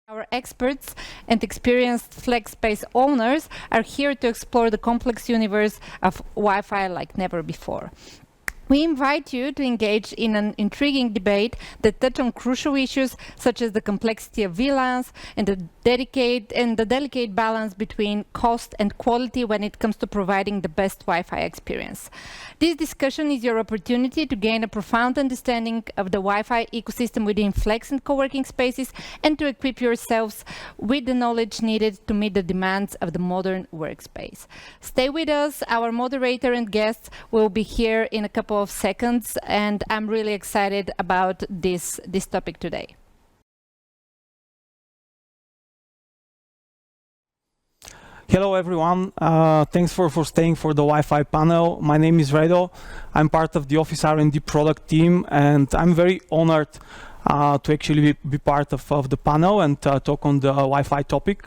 Our experts and experienced flex space owners are here to explore the complex universe of Wi-Fi like never before. We invite you to engage in an intriguing debate that touch on crucial issues such as the complexity of VLANs and the delicate balance between cost and quality when it comes to providing the best Wi-Fi experience. This discussion is your opportunity to gain a profound understanding of the Wi-Fi ecosystem within Flex and co-working spaces and to equip yourselves with the knowledge needed to meet the demands of the modern workspace. Stay with us. Our moderator and guests will be here in a couple of seconds, and I'm really excited about this topic today. Hello everyone, thanks for staying for the Wi-Fi panel. My name is Redo. I'm part of the Office R&D product team, and I'm very honored to actually be part of the panel and talk on the Wi-Fi topic.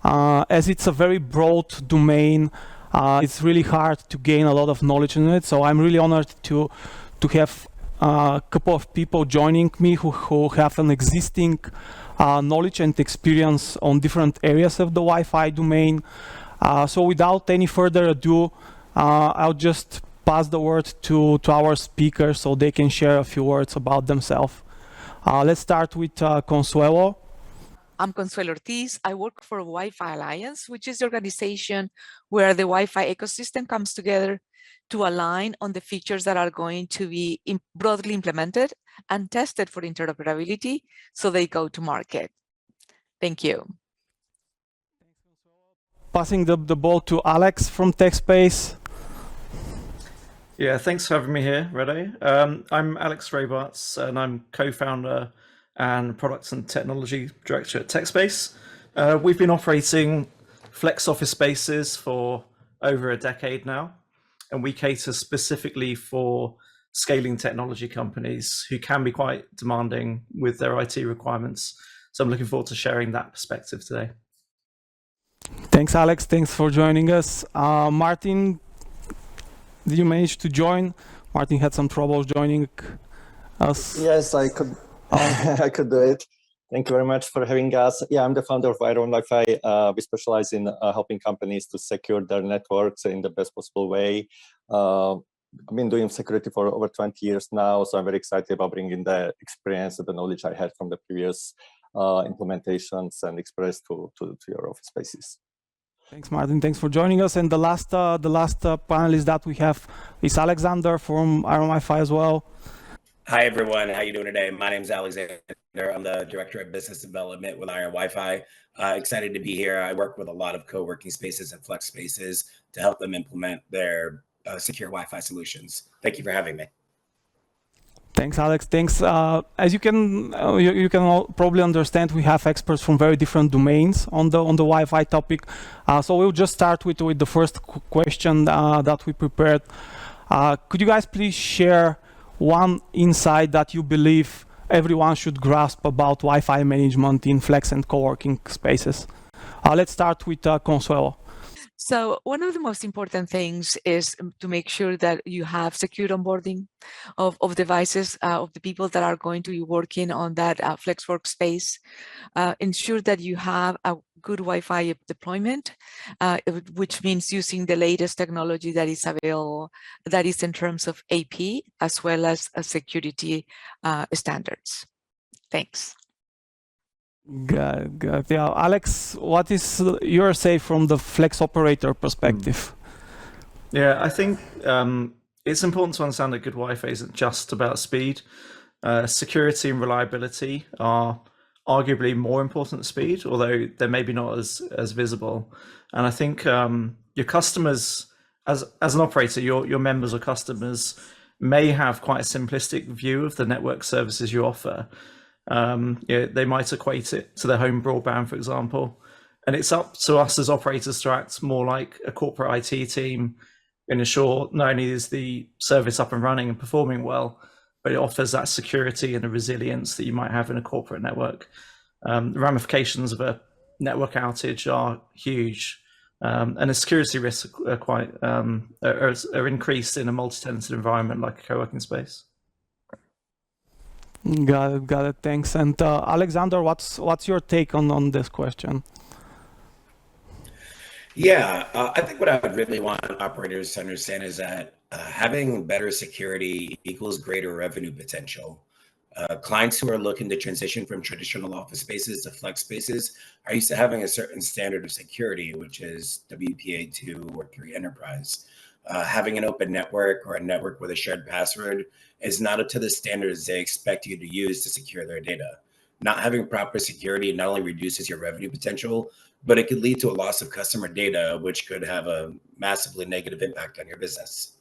As it's a very broad domain, it's really hard to gain a lot of knowledge in it, so I'm really honored to have a couple of people joining me who have an existing knowledge and experience on different areas of the Wi-Fi domain. So without any further ado, I'll just pass the word to our speakers so they can share a few words about themselves. Let's start with Consuelo. I'm Consuelo Ortiz. I work for Wi-Fi Alliance, which is the organization where the Wi-Fi ecosystem comes together to align on the features that are going to be broadly implemented and tested for interoperability so they go to market. Thank you. Passing the ball to Alex from TechSpace. Yeah, thanks for having me here, Redo. I'm Alex Robarts, and I'm co-founder and Products and Technology Director at TechSpace. We've been operating flex office spaces for over a decade now, and we cater specifically for scaling technology companies who can be quite demanding with their IT requirements. So I'm looking forward to sharing that perspective today. Thanks, Alex. Thanks for joining us. Martin, did you manage to join? Martin had some trouble joining us. Yes, I could. I could do it. Thank you very much for having us. Yeah, I'm the founder of Iron Wi-Fi. We specialize in helping companies to secure their networks in the best possible way. I've been doing security for over 20 years now, so I'm very excited about bringing the experience and the knowledge I had from the previous implementations and express to your office spaces. Thanks, Martin. Thanks for joining us. And the last panelist that we have is Alexander from Iron Wi-Fi as well. Hi, everyone. How you doing today? My name is Alexander. I'm the Director of Business Development with Iron Wi-Fi. Excited to be here. I work with a lot of co-working spaces and flex spaces to help them implement their secure Wi-Fi solutions. Thank you for having me. Thanks, Alex. Thanks. As you can all probably understand, we have experts from very different domains on the Wi-Fi topic. So we'll just start with the first question that we prepared. Could you guys please share one insight that you believe everyone should grasp about Wi-Fi management in flex and co-working spaces? Let's start with Consuelo. So one of the most important things is to make sure that you have secure onboarding of devices, of the people that are going to be working on that flex workspace. Ensure that you have a good Wi-Fi deployment, which means using the latest technology that is available, that is in terms of AP, as well as security standards. Thanks. Good. Yeah, Alex, what is your say from the flex operator perspective? Yeah, I think it's important to understand that good Wi-Fi isn't just about speed. Security and reliability are arguably more important than speed, although they're maybe not as visible. And I think your customers, as an operator, your members or customers may have quite a simplistic view of the network services you offer. They might equate it to their home broadband, for example, and it's up to us as operators to act more like a corporate IT team and ensure not only is the service up and running and performing well, but it offers that security and the resilience that you might have in a corporate network. The ramifications of a network outage are huge, and the security risks are quite are increased in a multi-tenanted environment like a co-working space. Got it. Thanks. And Alexander, what's your take on this question? Yeah, I think what I would really want operators to understand is that having better security equals greater revenue potential. Clients who are looking to transition from traditional office spaces to flex spaces are used to having a certain standard of security, which is WPA 2 or 3 enterprise. Having an open network or a network with a shared password is not up to the standards they expect you to use to secure their data. Not having proper security not only reduces your revenue potential, but it could lead to a loss of customer data, which could have a massively negative impact on your business.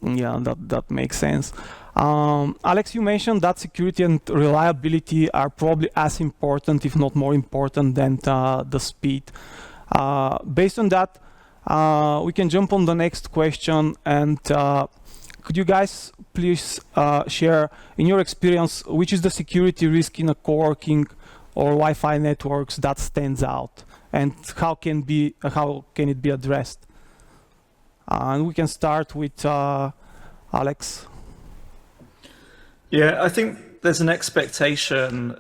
Yeah, that makes sense. Alex, you mentioned that security and reliability are probably as important, if not more important, than the speed. Based on that, we can jump on the next question. And could you guys please share, in your experience, which is the security risk in a co-working or Wi-Fi networks that stands out, and how can it be addressed? And we can start with Alex. Yeah, I think there's an expectation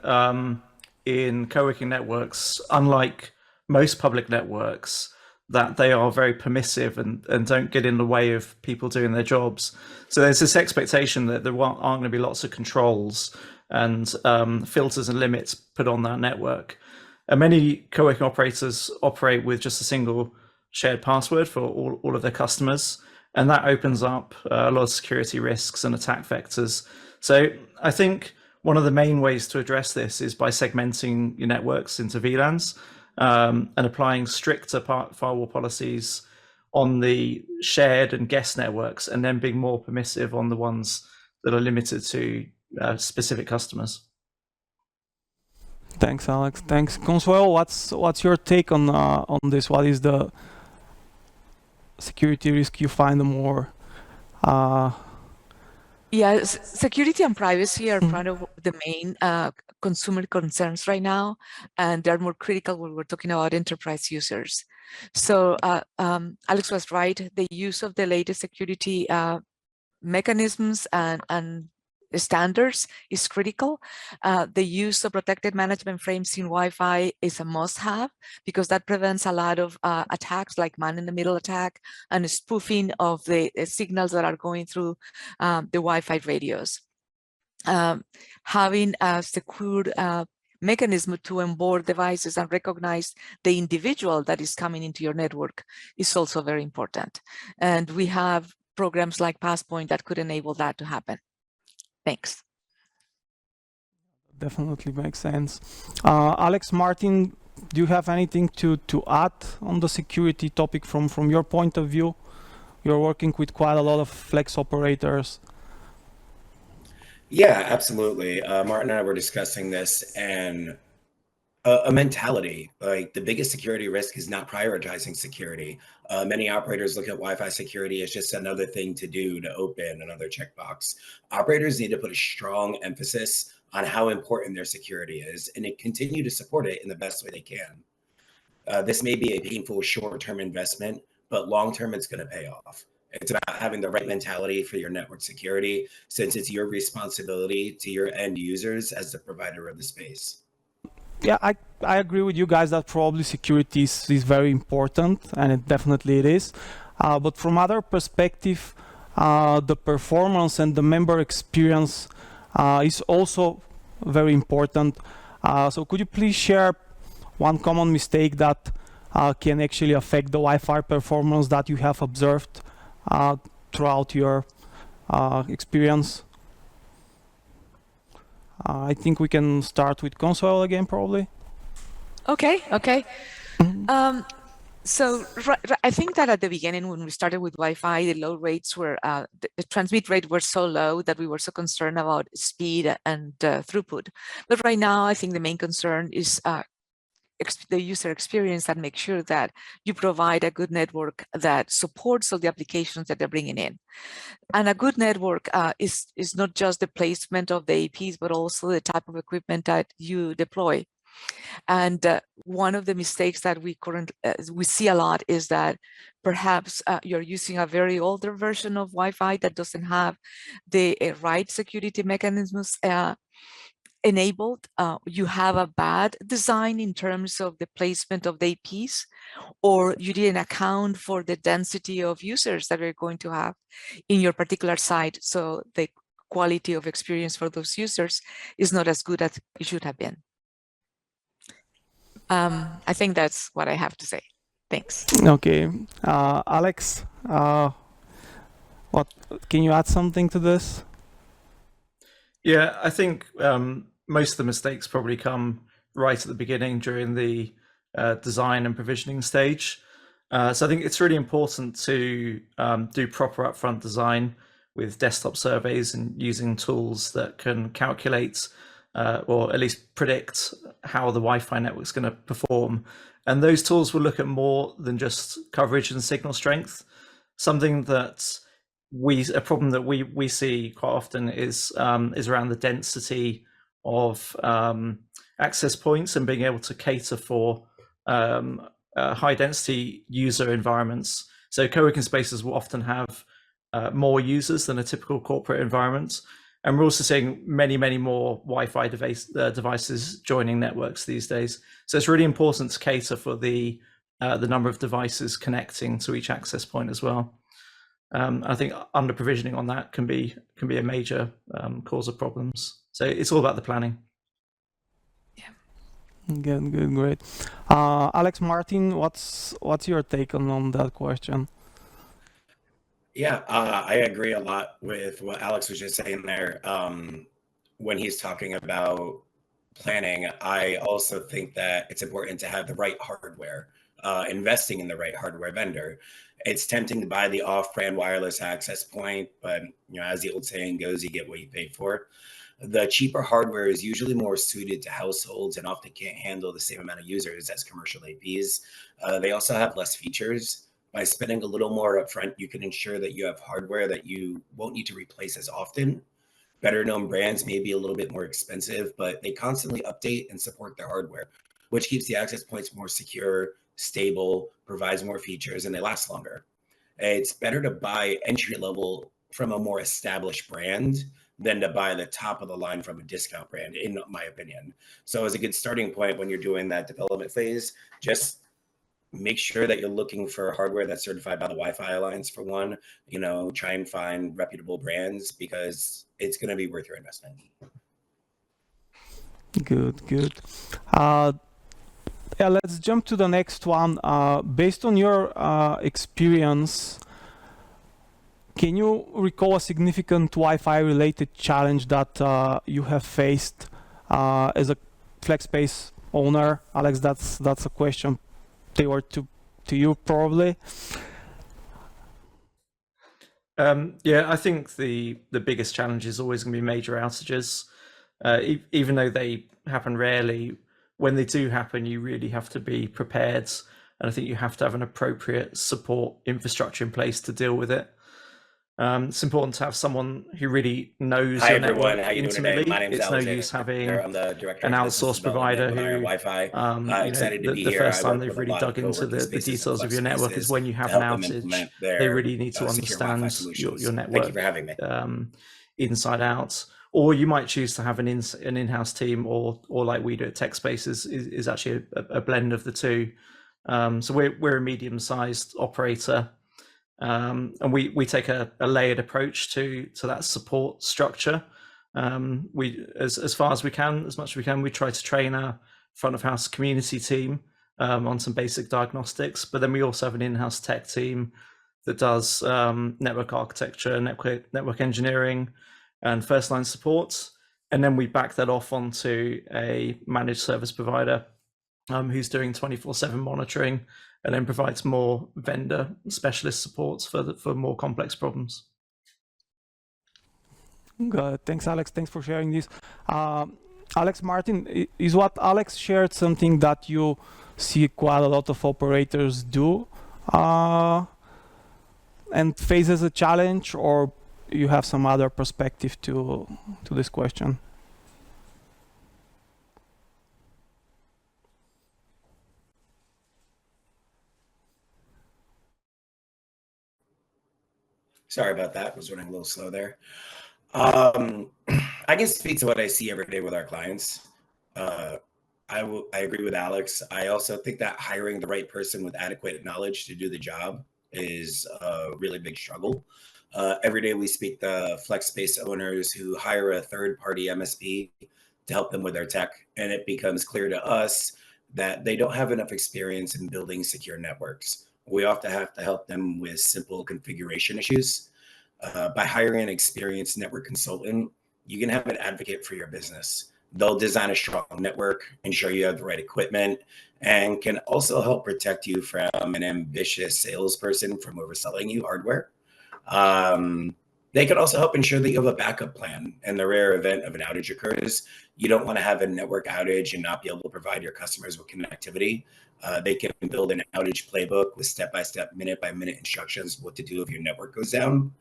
in co-working networks, unlike most public networks, that they are very permissive and don't get in the way of people doing their jobs. So there's this expectation that there aren't going to be lots of controls and filters and limits put on that network. And many co-working operators operate with just a single shared password for all of their customers. And that opens up a lot of security risks and attack vectors. So I think one of the main ways to address this is by segmenting your networks into VLANs and applying stricter firewall policies on the shared and guest networks, and then being more permissive on the ones that are limited to specific customers. Thanks, Alex. Thanks, Consuelo. What's your take on this? What is the security risk you find more? Yeah, security and privacy are part of the main consumer concerns right now, and they're more critical when we're talking about enterprise users. So Alex was right. The use of the latest security mechanisms and standards is critical. The use of protected management frames in Wi-Fi is a must-have, because that prevents a lot of attacks like man-in-the-middle attack and spoofing of the signals that are going through the Wi-Fi radios. Having a secure mechanism to onboard devices and recognize the individual that is coming into your network is also very important. And we have programs like Passpoint that could enable that to happen. Thanks. Definitely makes sense. Alex, Martin, do you have anything to add on the security topic from your point of view? You're working with quite a lot of flex operators. Yeah, absolutely. Martin and I were discussing this, and a mentality, like the biggest security risk is not prioritizing security. Many operators look at Wi-Fi security as just another thing to do, to open another checkbox. Operators need to put a strong emphasis on how important their security is and continue to support it in the best way they can. This may be a painful short-term investment, but long-term it's going to pay off. It's about having the right mentality for your network security, since it's your responsibility to your end users as the provider of the space. Yeah, I agree with you guys that probably security is very important, and it definitely is. But from other perspective, the performance and the member experience is also very important. So could you please share one common mistake that can actually affect the Wi-Fi performance that you have observed throughout your experience? I think we can start with Consuelo again, probably. Okay. So I think that at the beginning, when we started with Wi-Fi, the low rates were, the transmit rate were so low that we were so concerned about speed and throughput. But right now, I think the main concern is the user experience, and make sure that you provide a good network that supports all the applications that they're bringing in. And a good network is not just the placement of the APs, but also the type of equipment that you deploy. And one of the mistakes that we see a lot is that perhaps you're using a very older version of Wi-Fi that doesn't have the right security mechanisms enabled. You have a bad design in terms of the placement of the APs, or you didn't account for the density of users that you're going to have in your particular site. So the quality of experience for those users is not as good as it should have been. I think that's what I have to say. Thanks. Okay, Alex, what can you add something to this? Yeah, I think most of the mistakes probably come right at the beginning during the design and provisioning stage. So I think it's really important to do proper upfront design with desktop surveys and using tools that can calculate or at least predict how the Wi-Fi network's going to perform. And those tools will look at more than just coverage and signal strength. Something that a problem that we see quite often is around the density of access points and being able to cater for high density user environments. So co-working spaces will often have more users than a typical corporate environment. And we're also seeing many more Wi-Fi devices joining networks these days. So it's really important to cater for the number of devices connecting to each access point as well. I think under provisioning on that can be a major cause of problems. So it's all about the planning. Yeah. Good, great. Alex, Martin, what's your take on that question? Yeah, I agree a lot with what Alex was just saying there. When he's talking about planning, I also think that it's important to have the right hardware, investing in the right hardware vendor. It's tempting to buy the off-brand wireless access point, but as the old saying goes, you get what you pay for. The cheaper hardware is usually more suited to households and often can't handle the same amount of users as commercial APs. They also have less features. By spending a little more upfront, you can ensure that you have hardware that you won't need to replace as often. Better known brands may be a little bit more expensive, but they constantly update and support their hardware, which keeps the access points more secure, stable, provides more features, and they last longer. It's better to buy entry level from a more established brand than to buy the top of the line from a discount brand, in my opinion. So as a good starting point when you're doing that development phase, just make sure that you're looking for hardware that's certified by the Wi-Fi Alliance for one. Try and find reputable brands because it's going to be worth your investment. Good. Yeah, let's jump to the next one. Based on your experience, can you recall a significant Wi-Fi related challenge that you have faced as a FlexSpace owner? Alex, that's a question tailored to you probably. Yeah, I think the biggest challenge is always going to be major outages. Even though they happen rarely, when they do happen, you really have to be prepared. And I think you have to have an appropriate support infrastructure in place to deal with it. It's important to have someone who really knows your network intimately. It's no use having an outsourced provider who, the first time they've really dug into the details of your network is when you have an outage. They really need to understand your network inside out. Or you might choose to have an in-house team, or like we do at TechSpace is actually a blend of the two. So we're a medium-sized operator. And we take a layered approach to that support structure. We as far as we can, as much as we can, we try to train our front of house community team on some basic diagnostics, but then we also have an in-house tech team that does network architecture, network engineering, and first line support. And then we back that off onto a managed service provider who's doing 24/7 monitoring, and then provides more vendor specialist supports for more complex problems. Good. Thanks, Alex. Thanks for sharing this. Alex, Martin, is what Alex shared something that you see quite a lot of operators do and face as a challenge, or you have some other perspective to this question? Sorry about that. Was running a little slow there. I can speak to what I see every day with our clients. I agree with Alex. I also think that hiring the right person with adequate knowledge to do the job is a really big struggle. Every day we speak to flex space owners who hire a third-party MSP to help them with their tech, and it becomes clear to us that they don't have enough experience in building secure networks. We often have to help them with simple configuration issues. By hiring an experienced network consultant, you can have an advocate for your business. They'll design a strong network, ensure you have the right equipment, and can also help protect you from an ambitious salesperson from overselling you hardware. They can also help ensure that you have a backup plan in the rare event of an outage occurs. You don't want to have a network outage and not be able to provide your customers with connectivity. They can build an outage playbook with step-by-step, minute-by-minute instructions what to do if your network goes down.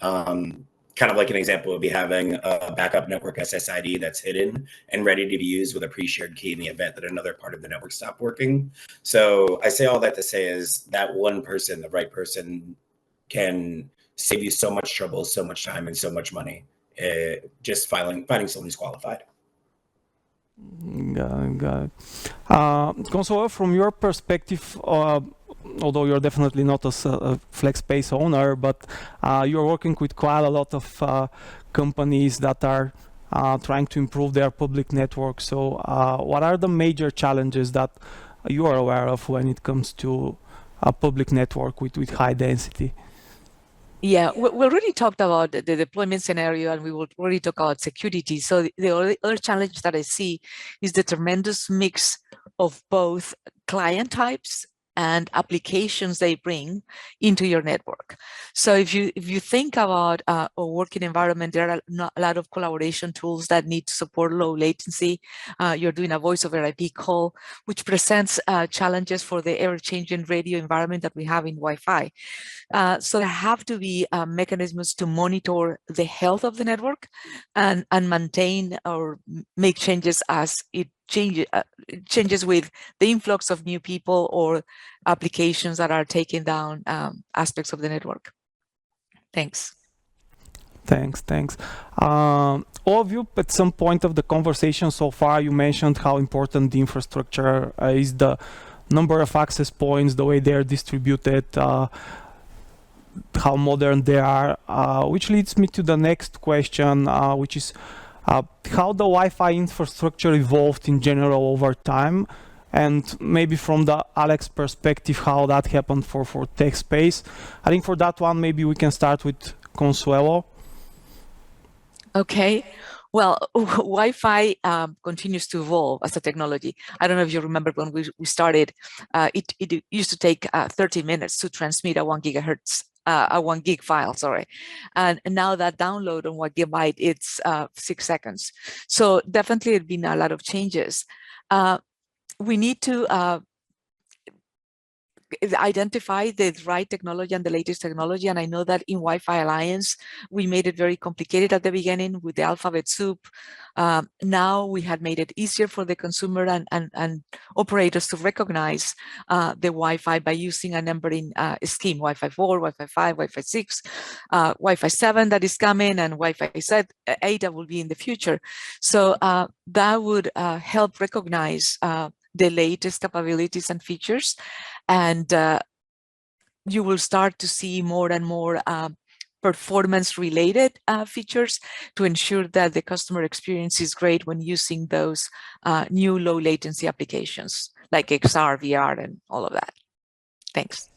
Kind of like an example would be having a backup network SSID that's hidden and ready to be used with a pre-shared key in the event that another part of the network stopped working. So I say all that to say is that one person, the right person, can save you so much trouble, so much time, and so much money. Just finding someone who's qualified. Got it. Consuelo, from your perspective, although you're definitely not a flex space owner, but you're working with quite a lot of companies that are trying to improve their public network. So what are the major challenges that you are aware of when it comes to a public network with high density? Yeah, we already talked about the deployment scenario, and we will already talk about security. So the other challenge that I see is the tremendous mix of both client types and applications they bring into your network. So if you think about a working environment, there are a lot of collaboration tools that need to support low latency. You're doing a voice over IP call, which presents challenges for the ever-changing radio environment that we have in Wi-Fi. So there have to be mechanisms to monitor the health of the network and maintain or make changes as it changes with the influx of new people or applications that are taking down aspects of the network. Thanks. Thanks. All of you, at some point of the conversation so far, you mentioned how important the infrastructure is, the number of access points, the way they're distributed, how modern they are, which leads me to the next question, which is how the Wi-Fi infrastructure evolved in general over time, and maybe from the Alex perspective, how that happened for tech space. I think for that one, maybe we can start with Consuelo. Okay. Well, Wi-Fi continues to evolve as a technology. I don't know if you remember when we started, it used to take 30 minutes to transmit a 1 gigahertz, a 1 gig file, sorry. And now that download on 1 gigabyte, it's 6 seconds. So definitely there's been a lot of changes. We need to identify the right technology and the latest technology. And I know that in Wi-Fi Alliance, we made it very complicated at the beginning with the alphabet soup. Now we had made it easier for the consumer and operators to recognize the Wi-Fi by using a numbering scheme, Wi-Fi 4, Wi-Fi 5, Wi-Fi 6, Wi-Fi 7 that is coming, and Wi-Fi 8 that will be in the future. So that would help recognize the latest capabilities and features, and you will start to see more and more performance-related features to ensure that the customer experience is great when using those new low-latency applications like XR, VR, and all of that. Thanks.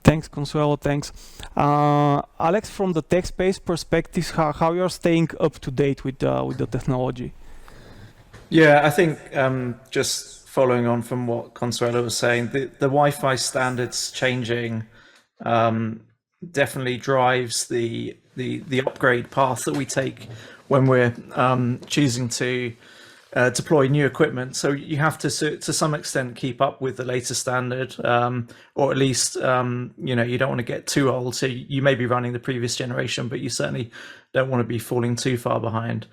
Thanks, Consuelo. Thanks. Alex, from the tech space perspective, how you're staying up to date with the technology? Yeah, I think just following on from what Consuelo was saying, the Wi-Fi standards changing definitely drives the upgrade path that we take when we're choosing to deploy new equipment. So you have to some extent keep up with the latest standard, or at least you don't want to get too old. So you may be running the previous generation, but you certainly don't want to be falling too far behind.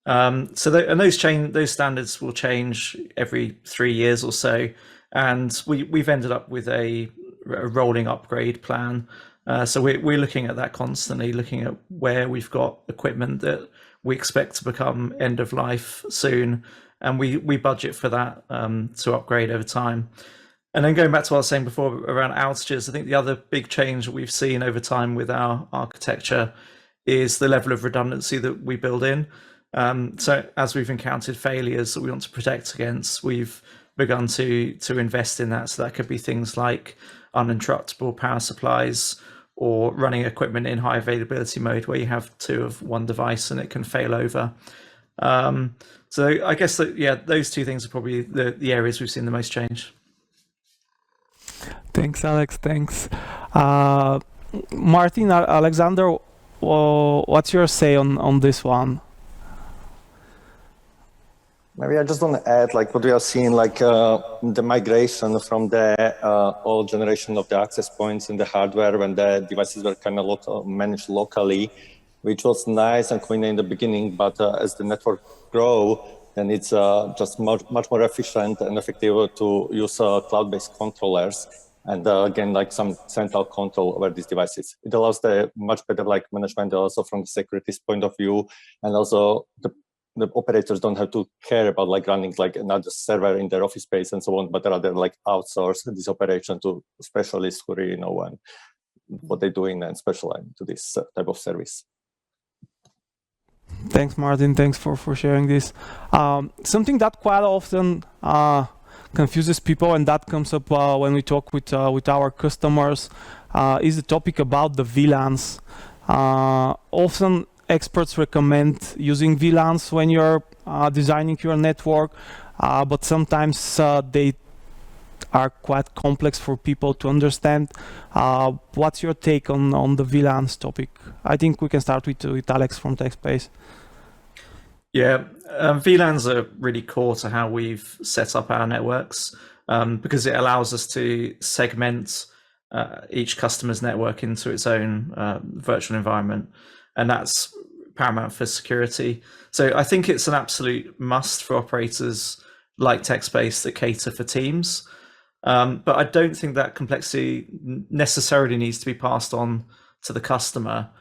Those standards will change every 3 years or so, and we've ended up with a rolling upgrade plan So we're looking at that constantly, looking at where we've got equipment that we expect to become end of life soon, and we budget for that to upgrade over time. And then going back to what I was saying before around outages, I think the other big change that we've seen over time with our architecture is the level of redundancy that we build in. So as we've encountered failures that we want to protect against, we've begun to invest in that. So that could be things like uninterruptible power supplies, or running equipment in high availability mode where you have two of one device and it can fail over. So I guess that, yeah, those two things are probably the areas we've seen the most change. Thanks, Alex. Thanks. Martin, Alexander, what's your say on this one? Maybe I just want to add, like what we are seeing, like the migration from the old generation of the access points in the hardware when the devices were kind of managed locally, which was nice and convenient in the beginning, but as the network grow, then it's just much more efficient and effective to use cloud-based controllers. And again, like some central control over these devices. It allows the much better like management also from the security's point of view, and also the operators don't have to care about like running like another server in their office space and so on, but rather like outsource this operation to specialists who really know what they're doing and specialize to this type of service. Thanks, Martin. Thanks for sharing this. Something that quite often confuses people, and that comes up when we talk with our customers, is the topic about the VLANs. Often experts recommend using VLANs when you're designing your network, but sometimes they are quite complex for people to understand. What's your take on the VLANs topic? I think we can start with Alex from TechSpace. Yeah, VLANs are really core to how we've set up our networks, because it allows us to segment each customer's network into its own virtual environment, and that's paramount for security. So I think it's an absolute must for operators like TechSpace that cater for teams, but I don't think that complexity necessarily needs to be passed on to the customer,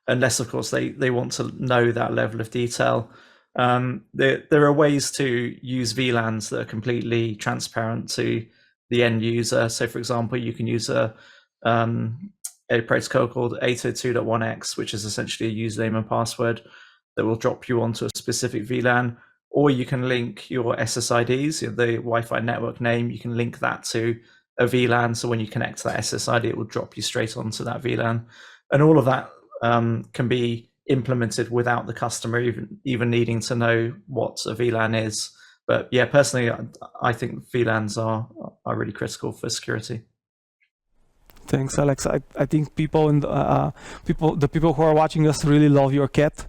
unless of course they want to know that level of detail. There are ways to use VLANs that are completely transparent to the end user. So for example, you can use a protocol called 802.1x, which is essentially a username and password that will drop you onto a specific VLAN, or you can link your SSIDs, the Wi-Fi network name, you can link that to a VLAN. So when you connect to that SSID, it will drop you straight onto that VLAN. And all of that can be implemented without the customer even needing to know what a VLAN is. But yeah, personally, I think VLANs are really critical for security. Thanks, Alex. I think people the people who are watching us really love your cat.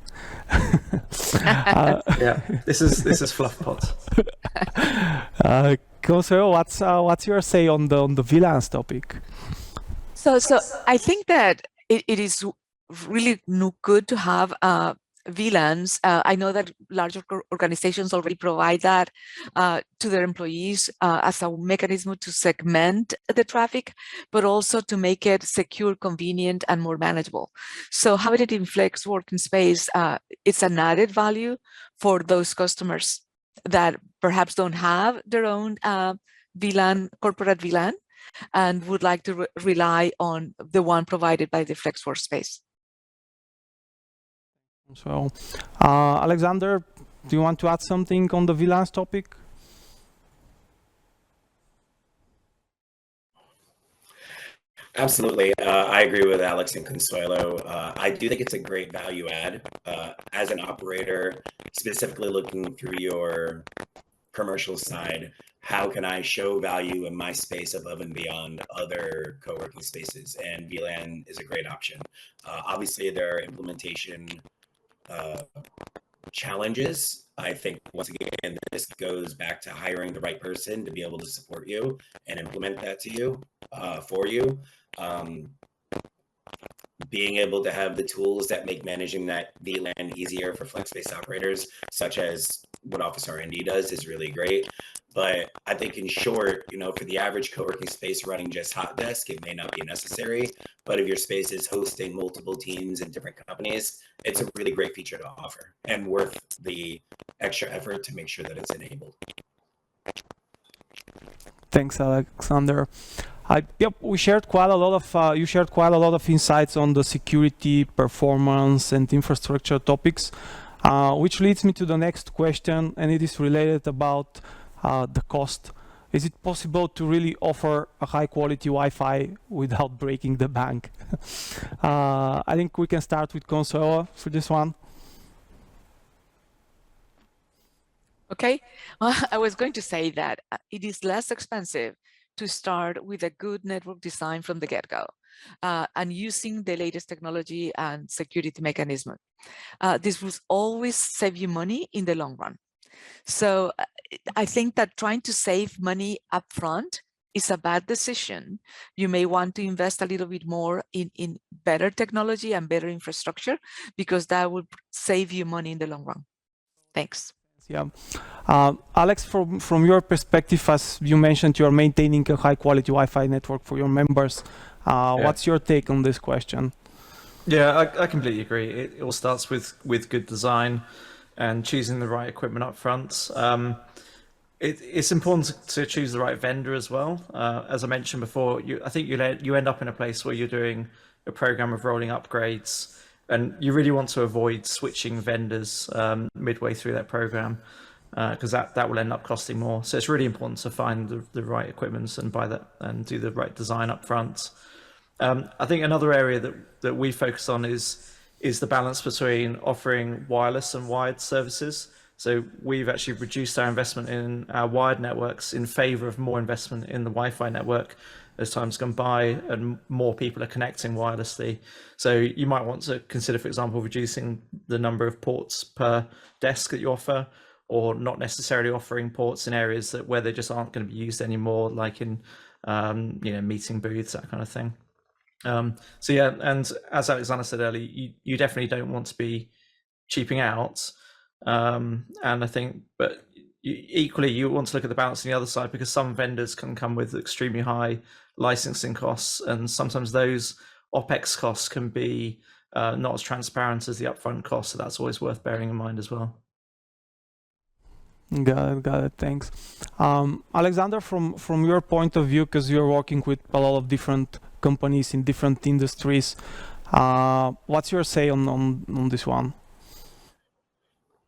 Yeah, this is Fluffpot. Consuelo, what's your say on the VLANs topic? So I think that it is really good to have VLANs. I know that larger organizations already provide that to their employees as a mechanism to segment the traffic, but also to make it secure, convenient, and more manageable. So having it in flex working space, it's an added value for those customers that perhaps don't have their own VLAN, corporate VLAN, and would like to rely on the one provided by the flex workspace. So, Alexander, do you want to add something on the VLANs topic? Absolutely. I agree with Alex and Consuelo. I do think it's a great value add. As an operator, specifically looking through your commercial side, how can I show value in my space above and beyond other co-working spaces? And VLAN is a great option. Obviously, there are implementation challenges. I think once again, this goes back to hiring the right person to be able to support you and implement that to you, for you. Being able to have the tools that make managing that VLAN easier for flex-based operators, such as what Office R&D does is really great. But I think in short, for the average co-working space running just hot desk, it may not be necessary. But if your space is hosting multiple teams in different companies, it's a really great feature to offer and worth the extra effort to make sure that it's enabled. Thanks, Alexander. Yep, we shared quite a lot of. You shared quite a lot of insights on the security, performance, and infrastructure topics, which leads me to the next question, and it is related about the cost. Is it possible to really offer a high-quality Wi-Fi without breaking the bank? I think we can start with Consuelo for this one. Okay, I was going to say that it is less expensive to start with a good network design from the get-go and using the latest technology and security mechanism. This will always save you money in the long run. So I think that trying to save money upfront is a bad decision. You may want to invest a little bit more in better technology and better infrastructure, because that will save you money in the long run. Thanks. Yeah. Alex, from your perspective, as you mentioned, you're maintaining a high quality Wi-Fi network for your members. What's your take on this question? Yeah, I completely agree. It all starts with good design and choosing the right equipment up front. It's important to choose the right vendor as well. As I mentioned before, I think you end up in a place where you're doing a program of rolling upgrades, and you really want to avoid switching vendors midway through that program, because that will end up costing more. So it's really important to find the right equipment and buy that and do the right design up front. I think another area that we focus on is the balance between offering wireless and wired services. So we've actually reduced our investment in our wired networks in favor of more investment in the Wi-Fi network as time's gone by and more people are connecting wirelessly. So you might want to consider, for example, reducing the number of ports per desk that you offer, or not necessarily offering ports in areas where they just aren't going to be used anymore, like in meeting booths, that kind of thing. So yeah, and as Alexander said earlier, you definitely don't want to be cheaping out. And I think, but equally, you want to look at the balance on the other side, because some vendors can come with extremely high licensing costs, and sometimes those OPEX costs can be not as transparent as the upfront costs. So that's always worth bearing in mind as well. Got it. Thanks. Alexander, from your point of view, because you're working with a lot of different companies in different industries, what's your say on this one?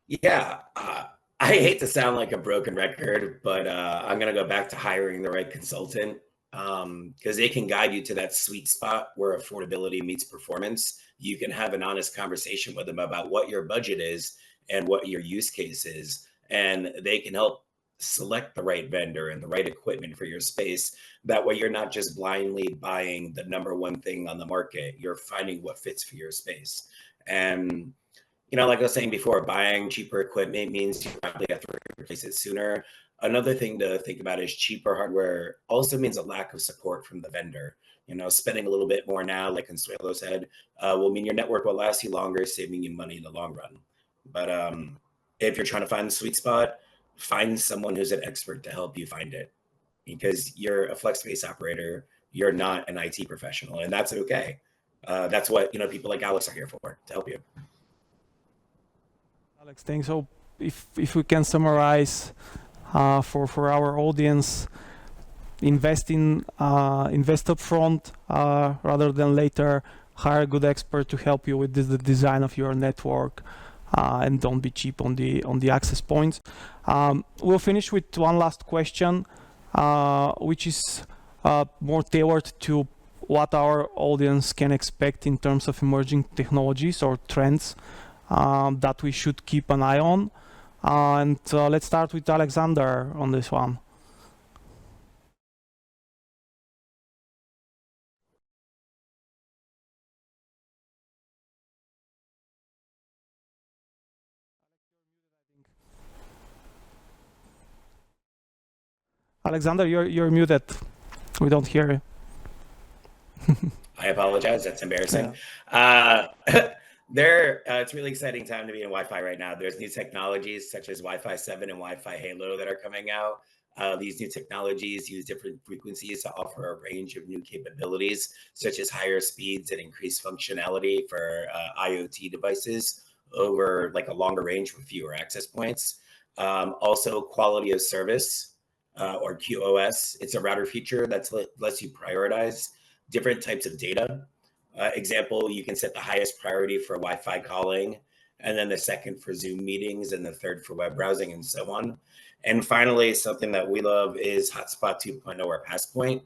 Yeah, I hate to sound like a broken record, but I'm going to go back to hiring the right consultant, because they can guide you to that sweet spot where affordability meets performance. You can have an honest conversation with them about what your budget is and what your use case is, and they can help select the right vendor and the right equipment for your space. That way you're not just blindly buying the number one thing on the market. You're finding what fits for your space. And like I was saying before, buying cheaper equipment means you probably have to replace it sooner. Another thing to think about is cheaper hardware also means a lack of support from the vendor. Spending a little bit more now, like Consuelo said, will mean your network will last you longer, saving you money in the long run. But if you're trying to find the sweet spot, find someone who's an expert to help you find it, because you're a flex space operator. You're not an IT professional, and that's okay. That's what people like Alex are here for, to help you. Alex, thanks. So if we can summarize for our audience, invest up front rather than later. Hire a good expert to help you with the design of your network, and don't be cheap on the access points. We'll finish with one last question, which is more tailored to what our audience can expect in terms of emerging technologies or trends that we should keep an eye on. And let's start with Alexander on this one. Alexander, you're muted. We don't hear you. I apologize. That's embarrassing. It's a really exciting time to be in Wi-Fi right now. There's new technologies such as Wi-Fi 7 and Wi-Fi Halo that are coming out. These new technologies use different frequencies to offer a range of new capabilities, such as higher speeds and increased functionality for IoT devices over like a longer range with fewer access points. Also, quality of service or QoS. It's a router feature that lets you prioritize different types of data. Example, you can set the highest priority for Wi-Fi calling, and then the second for Zoom meetings, and the third for web browsing, and so on. And finally, something that we love is Hotspot 2.0 or Passpoint.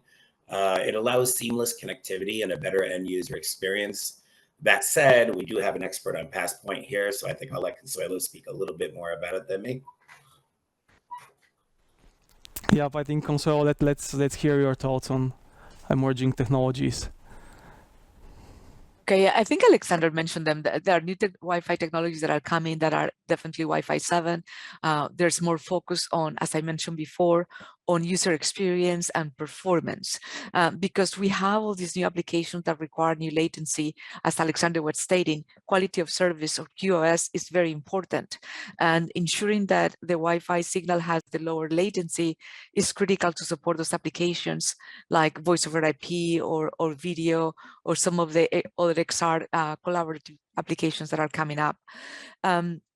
It allows seamless connectivity and a better end user experience. That said, we do have an expert on Passpoint here, so I think I'll let Consuelo speak a little bit more about it than me. Yeah, I think Consuelo, let's hear your thoughts on emerging technologies. Okay, I think Alexander mentioned them. There are new Wi-Fi technologies that are coming that are definitely Wi-Fi 7. There's more focus on, as I mentioned before, on user experience and performance, because we have all these new applications that require new latency. As Alexander was stating, quality of service or QoS is very important, and ensuring that the Wi-Fi signal has the lower latency is critical to support those applications like voice over IP or video or some of the other XR collaborative applications that are coming up.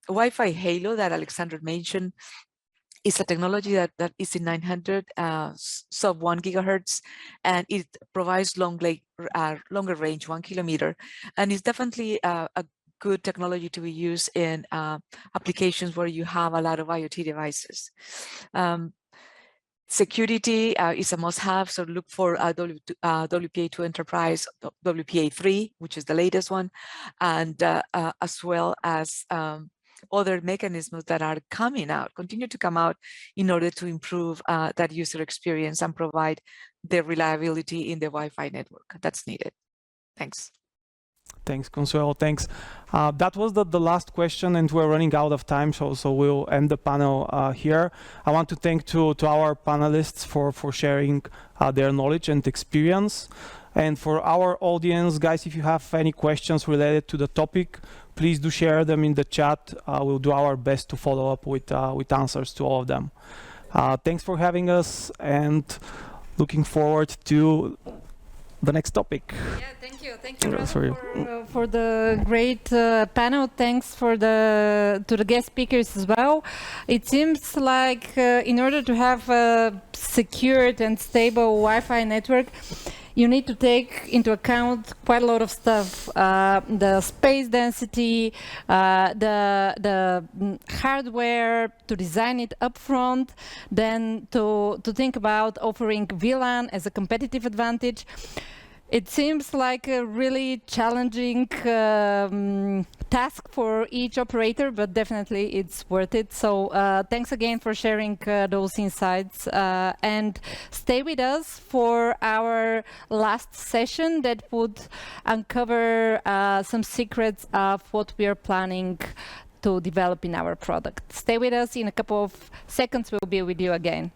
Wi-Fi Halo that Alexander mentioned is a technology that is in 900 sub 1 gigahertz, and it provides longer range, 1 kilometer, and it's definitely a good technology to be used in applications where you have a lot of IoT devices. Security is a must-have, so look for WPA2 Enterprise, WPA3, which is the latest one, and as well as other mechanisms that are coming out, continue to come out in order to improve that user experience and provide the reliability in the Wi-Fi network that's needed. Thanks. Thanks, Consuelo. Thanks. That was the last question, and we're running out of time, so we'll end the panel here. I want to thank to our panelists for sharing their knowledge and experience. And for our audience, guys, if you have any questions related to the topic, please do share them in the chat. We'll do our best to follow up with answers to all of them. Thanks for having us, and looking forward to the next topic. Yeah, thank you. Thank you for the great panel. Thanks to the guest speakers as well. It seems like in order to have a secured and stable Wi-Fi network, you need to take into account quite a lot of stuff: the space density, the hardware, to design it upfront, then to think about offering VLAN as a competitive advantage. It seems like a really challenging task for each operator, but definitely it's worth it. So thanks again for sharing those insights, and stay with us for our last session that would uncover some secrets of what we are planning to develop in our product. Stay with us. In a couple of seconds, we'll be with you again.